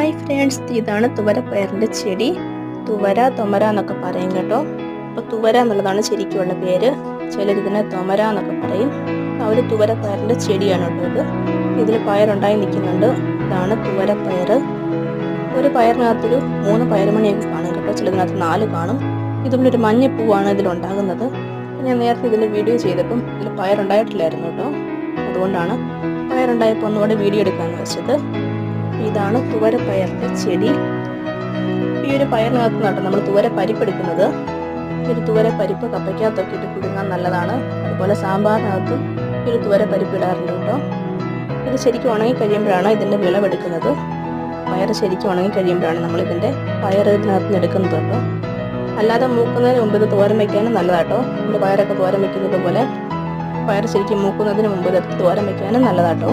Hi friends, ഇതാണ് തുവരപ്പയറിൻ്റെ ചെടി. തുവര, തൊമര എന്നൊക്കെ പറയും കേട്ടോ. അപ്പോൾ തുവര എന്നുള്ളതാണ് ശരിക്കുള്ള പേര്. ചിലരിതിനെ തൊമര എന്നൊക്കെ പറയും. ഒരു തുവരപ്പയറിൻ്റെ ചെടിയാണ് കേട്ടോ ഇത്. ഇതിൽ പയറുണ്ടായി നിൽക്കുന്നുണ്ട്. ഇതാണ് തുവരപ്പയർ. ഒരു പയറിനകത്തൊരു 3 പയറുമണിയൊക്കെ കാണും കേട്ടോ. ചിലതിനകത്ത് 4 കാണും. ഇതുപോലൊരു മഞ്ഞപ്പൂവാണ് ഇതിലുണ്ടാകുന്നത്. ഞാൻ നേരത്തെ ഇതിൽ വീഡിയോ ചെയ്തപ്പം ഇതിൽ പയറുണ്ടായിട്ടില്ലായിരുന്നു കേട്ടോ. അതുകൊണ്ടാണ് പയറുണ്ടായപ്പോൾ ഒന്നുകൂടെ വീഡിയോ എടുക്കാമെന്ന് വെച്ചത്. ഇതാണ് തുവരപ്പയറിൻ്റെ ചെടി. ഈ ഒരു പയറിനകത്ത് നട്ടോ നമ്മൾ തുവര പരിപ്പെടുക്കുന്നത്. ഈ ഒരു തുവര പരിപ്പ് കപ്പയ്ക്കകത്തൊക്കെ ഇട്ട് പുഴുങ്ങാൻ നല്ലതാണ്. അതുപോലെ സാമ്പാറിനകത്തും ഈ ഒരു തുവര പരിപ്പ് ഇടാറുണ്ട് കേട്ടോ. ഇത് ശരിക്കും ഉണങ്ങി കഴിയുമ്പോഴാണ് ഇതിൻ്റെ വിളവെടുക്കുന്നത്. പയർ ശരിക്കും ഉണങ്ങി കഴിയുമ്പോഴാണ് നമ്മളിതിൻ്റെ പയർ ഇതിനകത്ത് നിന്ന് എടുക്കുന്നത് കേട്ടോ. അല്ലാതെ മൂക്കുന്നതിന് മുമ്പ് ഇത് തോരൻ വയ്ക്കാനും നല്ലതാട്ടോ. നമ്മൾ പയറൊക്കെ തോരൻ വയ്ക്കുന്നത് പോലെ പയർ ശരിക്കും മൂക്കുന്നതിന് മുമ്പ് ഇത് തോരൻ വയ്ക്കാനും നല്ലതാട്ടോ.